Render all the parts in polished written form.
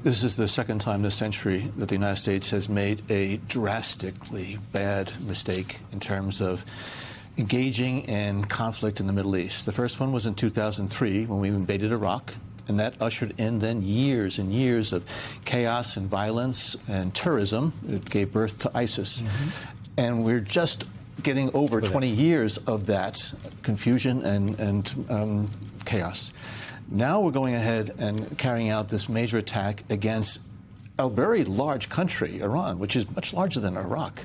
This is the second time this century that the United States has made a drastically bad mistake in terms of engaging in conflict in the Middle East. The first one was in 2003 when we invaded Iraq, and that ushered in then years and years of chaos and violence and terrorism. It gave birth to ISIS. And we're just getting over 20 years of that confusion and chaos. Now we're going ahead and carrying out this major attack against a very large country, Iran, which is much larger than Iraq.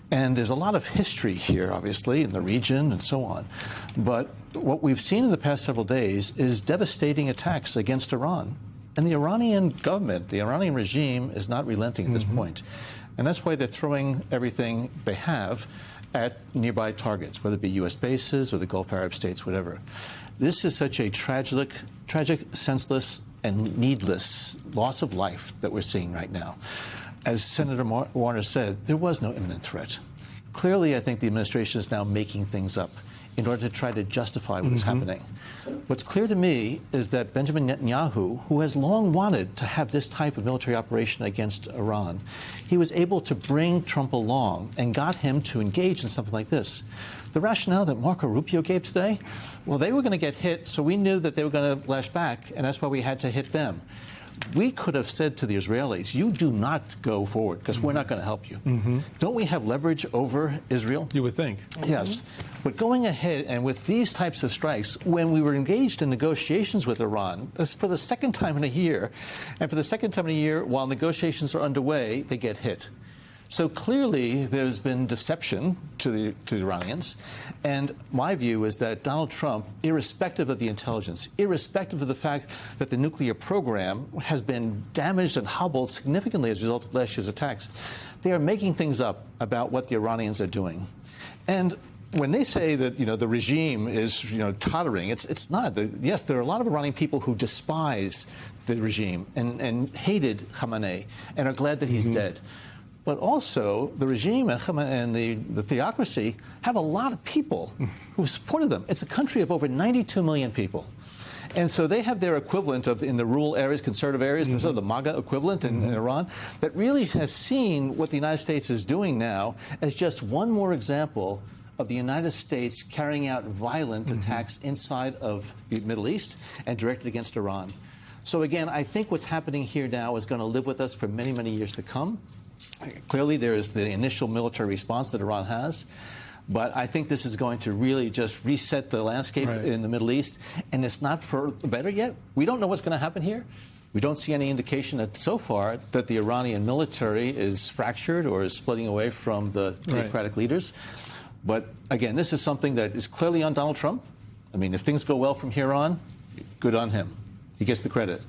And there's a lot of history here, obviously, in the region and so on. But what we've seen in the past several days is devastating attacks against Iran. And the Iranian government, the Iranian regime, is not relenting at this point. And that's why they're throwing everything they have at nearby targets, whether it be U.S. bases or the Gulf Arab states, whatever. This is such a tragic, senseless, and needless loss of life that we're seeing right now. As Senator Warner said, there was no imminent threat. Clearly, I think the administration is now making things up in order to try to justify what is happening. What's clear to me is that Benjamin Netanyahu, who has long wanted to have this type of military operation against Iran, he was able to bring Trump along and got him to engage in something like this. The rationale that Marco Rubio gave today, well, they were going to get hit, so we knew that they were going to lash back, and that's why we had to hit them. We could have said to the Israelis, you do not go forward because we're not going to help you. Don't we have leverage over Israel? You would think. Yes. But going ahead and with these types of strikes, when we were engaged in negotiations with Iran, for the second time in a year, and for the second time in a year while negotiations are underway, they get hit. So clearly there's been deception to the Iranians. And my view is that Donald Trump, irrespective of the intelligence, irrespective of the fact that the nuclear program has been damaged and hobbled significantly as a result of last year's attacks, they are making things up about what the Iranians are doing. And when they say that, the regime is, tottering, it's not. Yes, there are a lot of Iranian people who despise the regime and hated Khamenei and are glad that he's dead. But also, the regime and the theocracy have a lot of people who supported them. It's a country of over 92 million people. And so they have their equivalent in the rural areas, conservative areas, sort of the MAGA equivalent in Iran, that really has seen what the United States is doing now as just one more example of the United States carrying out violent attacks inside of the Middle East and directed against Iran. So again, I think what's happening here now is going to live with us for many, many years to come. Clearly, there is the initial military response that Iran has, but I think this is going to really just reset the landscape in the Middle East, and it's not for better yet. We don't know what's going to happen here. We don't see any indication that so far that the Iranian military is fractured or is splitting away from the theocratic leaders. But again, this is something that is clearly on Donald Trump. I mean, if things go well from here on, good on him. He gets the credit.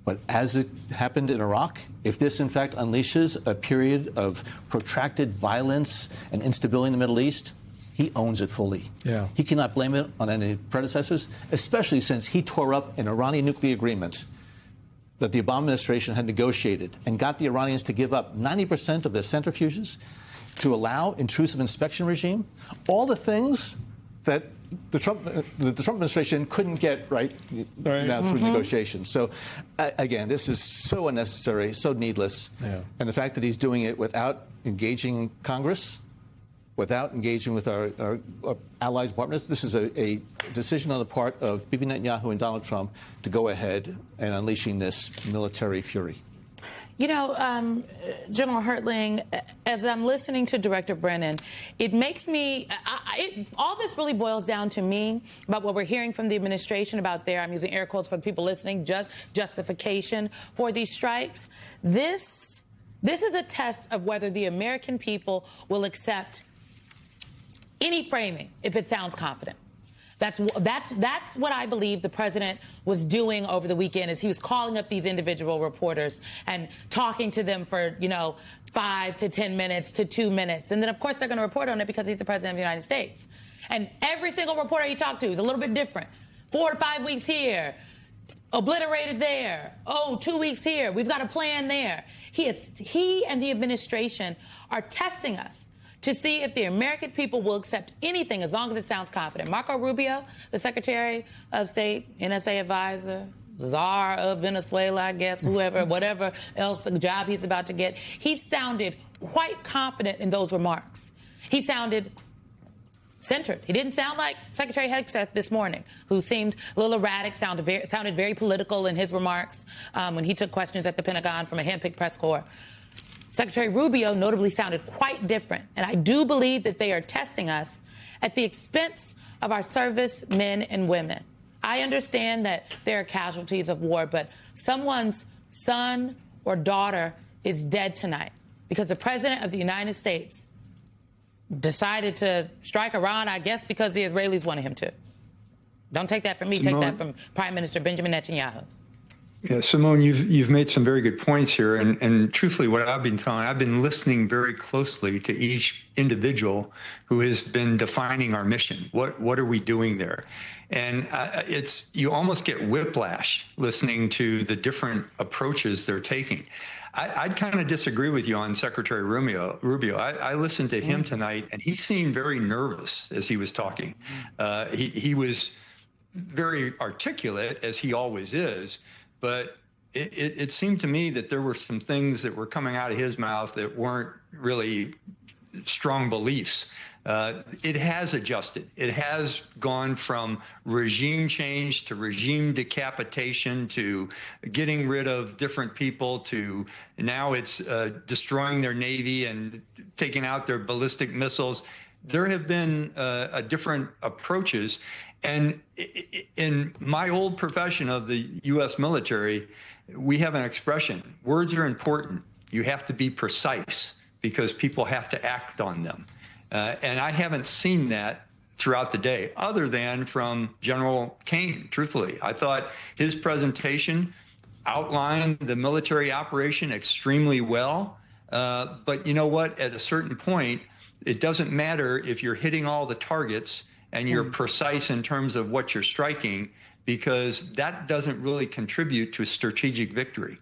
But as it happened in Iraq, if this, in fact, unleashes a period of protracted violence and instability in the Middle East, he owns it fully. He cannot blame it on any predecessors, especially since he tore up an Iranian nuclear agreement that the Obama administration had negotiated and got the Iranians to give up 90% of their centrifuges, to allow intrusive inspection regime, all the things that the Trump administration couldn't get now through negotiations. So, again, this is so unnecessary, so needless. And the fact that he's doing it without engaging Congress, without engaging with our allies, partners, this is a decision on the part of Bibi Netanyahu and Donald Trump to go ahead and unleashing this military fury. General Hertling, as I'm listening to Director Brennan, it makes me, all this really boils down to me about what we're hearing from the administration about their, I'm using air quotes for the people listening, justification for these strikes. This is a test of whether the American people will accept any framing if it sounds confident. That's what I believe the president was doing over the weekend, is he was calling up these individual reporters and talking to them for, 5 to 10 minutes to 2 minutes. And then, of course, they're going to report on it because he's the president of the United States. And every single reporter he talked to is a little bit different. 4 to 5 weeks here, obliterated there. 2 weeks here. We've got a plan there. He and the administration are testing us to see if the American people will accept anything as long as it sounds confident. Marco Rubio, the Secretary of State, NSA advisor, czar of Venezuela, I guess, whoever, whatever else the job he's about to get. He sounded quite confident in those remarks. He sounded centered. He didn't sound like Secretary Hegseth this morning, who seemed a little erratic, sounded very political in his remarks when he took questions at the Pentagon from a handpicked press corps. Secretary Rubio notably sounded quite different, and I do believe that they are testing us at the expense of our service men and women. I understand that there are casualties of war, but someone's son or daughter is dead tonight because the President of the United States decided to strike Iran, I guess because the Israelis wanted him to. Don't take that from me. Take that from Prime Minister Benjamin Netanyahu. Yeah, Simone, you've made some very good points here, and truthfully, what I've been listening very closely to each individual who has been defining our mission. What are we doing there? And you almost get whiplash listening to the different approaches they're taking. I'd kind of disagree with you on Secretary Rubio. I listened to him tonight, and he seemed very nervous as he was talking. He was very articulate, as he always is, but it seemed to me that there were some things that were coming out of his mouth that weren't really strong beliefs. It has adjusted. It has gone from regime change to regime decapitation to getting rid of different people to now it's destroying their Navy and taking out their ballistic missiles. There have been different approaches. And in my old profession of the U.S. military, we have an expression: words are important. You have to be precise because people have to act on them. And I haven't seen that throughout the day, other than from General Kane, truthfully. I thought his presentation outlined the military operation extremely well. But you know what? At a certain point, it doesn't matter if you're hitting all the targets and you're precise in terms of what you're striking, because that doesn't really contribute to strategic victory.